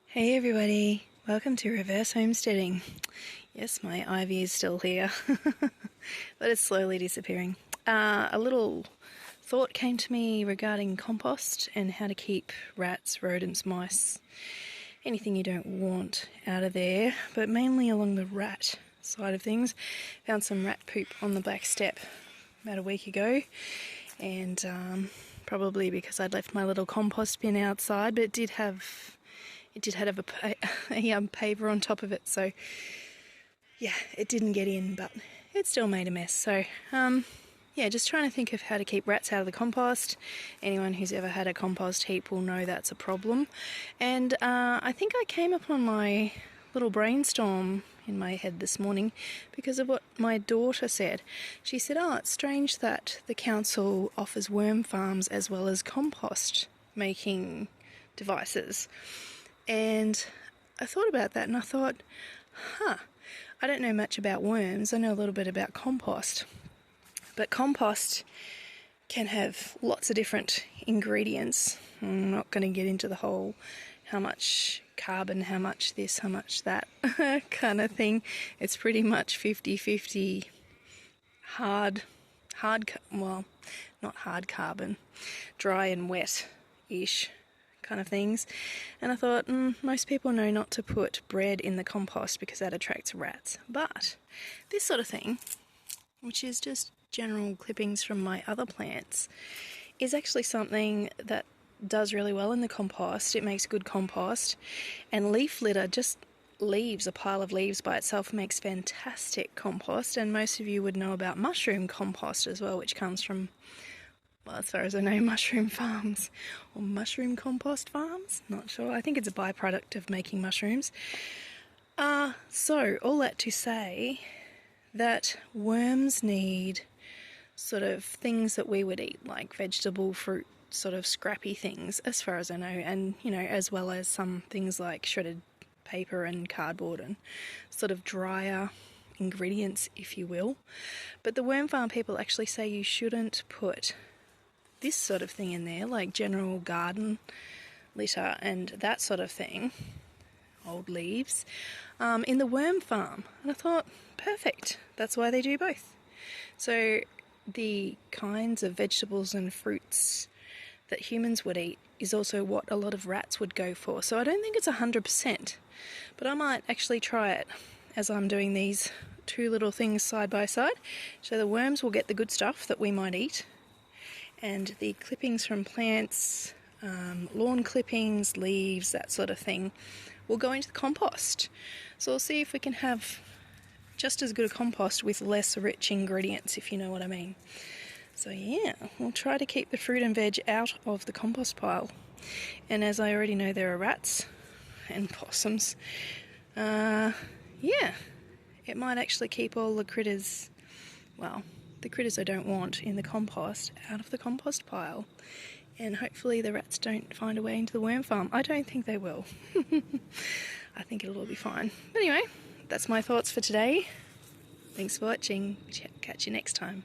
Hey everybody, welcome to Reverse Homesteading. Yes, my ivy is still here, but it's slowly disappearing. A little thought came to me regarding compost and how to keep rats, rodents, mice, anything you don't want out of there, but mainly along the rat side of things. Found some rat poop on the back step about a week ago, and probably because I'd left my little compost bin outside, but it did have a paver on top of it, so yeah, it didn't get in, but it still made a mess. So yeah, just trying to think of how to keep rats out of the compost. Anyone who's ever had a compost heap will know that's a problem. And I think I came upon my little brainstorm in my head this morning because of what my daughter said. She said, oh, it's strange that the council offers worm farms as well as compost making devices. And I thought about that and I thought, I don't know much about worms. I know a little bit about compost. But compost can have lots of different ingredients. I'm not going to get into the whole how much carbon, how much this, how much that kind of thing. It's pretty much 50-50 well, not hard carbon, dry and wet-ish kind of things. And I thought, most people know not to put bread in the compost because that attracts rats. But this sort of thing, which is just general clippings from my other plants, is actually something that does really well in the compost. It makes good compost. And leaf litter, just leaves, a pile of leaves by itself, makes fantastic compost. And most of you would know about mushroom compost as well, which comes from, well, as far as I know, mushroom farms or mushroom compost farms. Not sure. I think it's a byproduct of making mushrooms. So all that to say that worms need sort of things that we would eat, like vegetable, fruit, sort of scrappy things, as far as I know, and as well as some things like shredded paper and cardboard and sort of drier ingredients, if you will. But the worm farm people actually say you shouldn't put this sort of thing in there, like general garden litter and that sort of thing, old leaves, in the worm farm. And I thought, perfect, that's why they do both. So the kinds of vegetables and fruits that humans would eat is also what a lot of rats would go for. So I don't think it's 100%, but I might actually try it as I'm doing these two little things side by side. So the worms will get the good stuff that we might eat, and the clippings from plants, lawn clippings, leaves, that sort of thing, will go into the compost. So we'll see if we can have just as good a compost with less rich ingredients, if you know what I mean. So yeah, we'll try to keep the fruit and veg out of the compost pile. And as I already know there are rats and possums, yeah, it might actually keep all the critters, well, the critters I don't want in the compost out of the compost pile. And hopefully the rats don't find a way into the worm farm. I don't think they will. I think it'll all be fine. But anyway, that's my thoughts for today. Thanks for watching. Catch you next time.